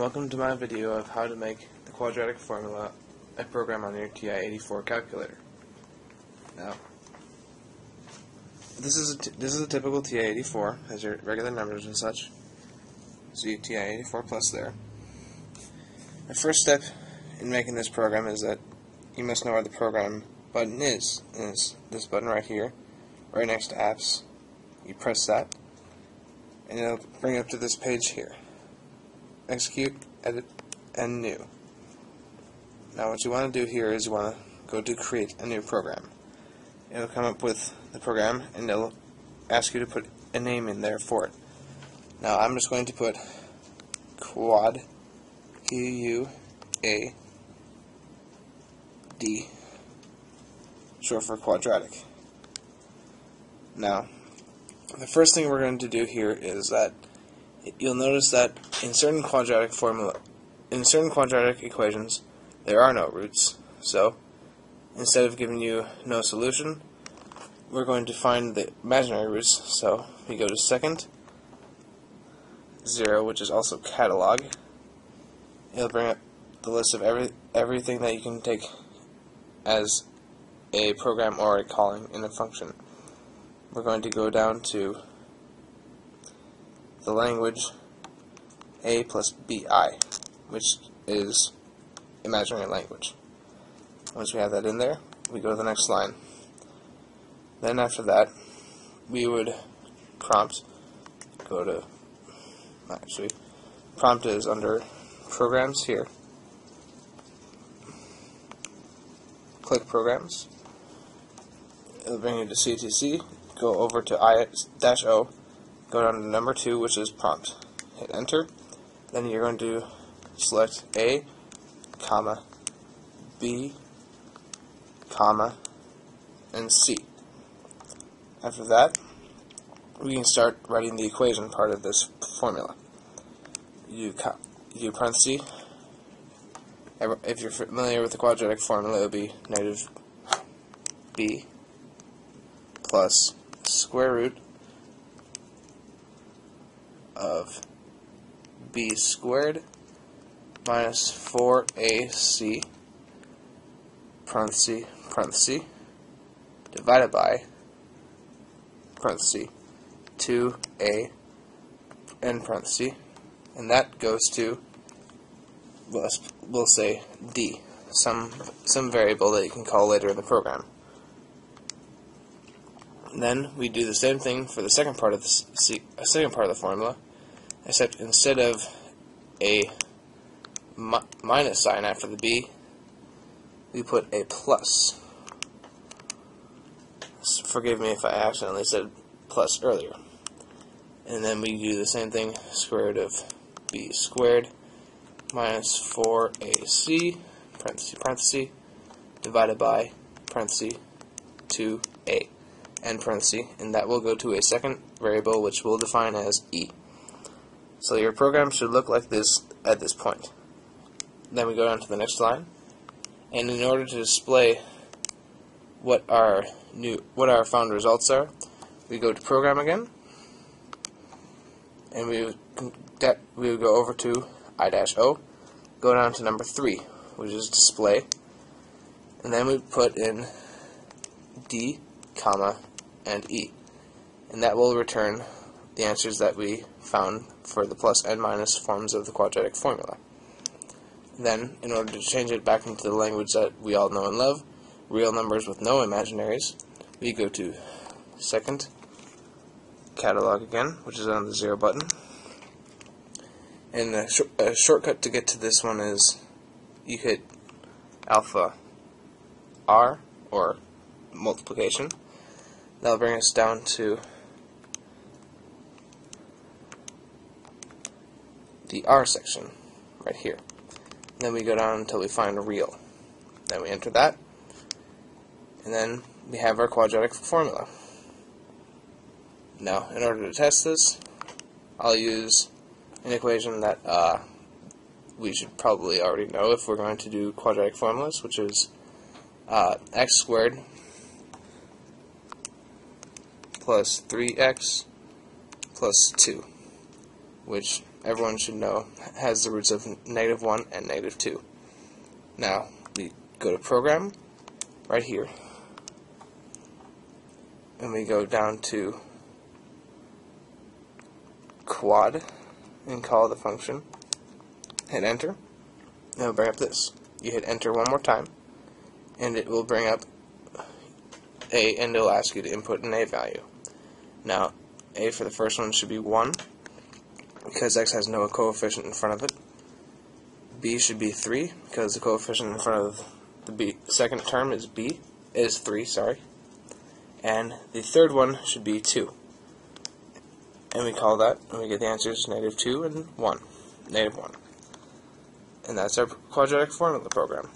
welcome to my video of how to make the quadratic formula a program on your TI-84 calculator. Now, this is a typical TI-84, has your regular numbers and such. See TI-84 plus there. The first step in making this program is that you must know where the program button is. And it's this button right here, right next to apps. You press that, and it'll bring you up to this page here. Execute, edit, and new. Now what you want to do here is you want to go to create a new program. It'll come up with the program and it'll ask you to put a name in there for it. Now I'm just going to put quad, Q-U-A-D, short for quadratic. Now the first thing we're going to do here is that you'll notice that in certain quadratic equations, there are no roots. So instead of giving you no solution, we're going to find the imaginary roots. So we go to second, 0, which is also catalog. It'll bring up the list of everything that you can take as a program or a calling in a function. We're going to go down to the language A plus BI, which is imaginary language. Once we have that in there, we go to the next line. Then after that, we would prompt, prompt is under programs here. Click programs. It'll bring you to CTC. Go over to I-O. Go down to number 2, which is prompt. Hit enter. Then you're going to select A, comma, B, comma, and C. After that, we can start writing the equation part of this formula. You parenthesis. If you're familiar with the quadratic formula, it would be negative b plus square root of b squared minus 4ac parenthesis parenthesis divided by parenthesis 2a and parenthesis, and that goes to, we'll say d, some variable that you can call later in the program. Then we do the same thing for the second part of the formula, except instead of a minus sign after the b, we put a plus. Forgive me if I accidentally said plus earlier. And then we do the same thing, square root of b squared minus 4ac parenthesis parenthesis divided by parenthesis 2a and parenthesis, and that will go to a second variable which we'll define as e. So your program should look like this at this point. Then we go down to the next line, and in order to display what our found results are, we go to program again, and we would go over to I-O, go down to number 3, which is display, and then we put in D, comma, and E, and that will return the answers that we found for the plus and minus forms of the quadratic formula. Then, in order to change it back into the language that we all know and love, real numbers with no imaginaries, we go to second, catalog again, which is on the 0 button. And a shortcut to get to this one is you hit alpha R, or multiplication. That'll bring us down to the R section right here. And then we go down until we find a real. Then we enter that, and then we have our quadratic formula. Now, in order to test this, I'll use an equation that we should probably already know if we're going to do quadratic formulas, which is x squared plus 3x plus 2, which everyone should know, has the roots of -1 and -2. Now, we go to Program, right here, and we go down to Quad, and call the function. Hit Enter, and it'll bring up this. You hit Enter one more time, and it will bring up A, and it'll ask you to input an A value. Now, A for the first one should be 1, because X has no coefficient in front of it. B should be 3, because the coefficient in front of the second term is 3, sorry. And the third one should be 2. And we call that, and we get the answers -2 and 1. -1. And that's our quadratic formula program.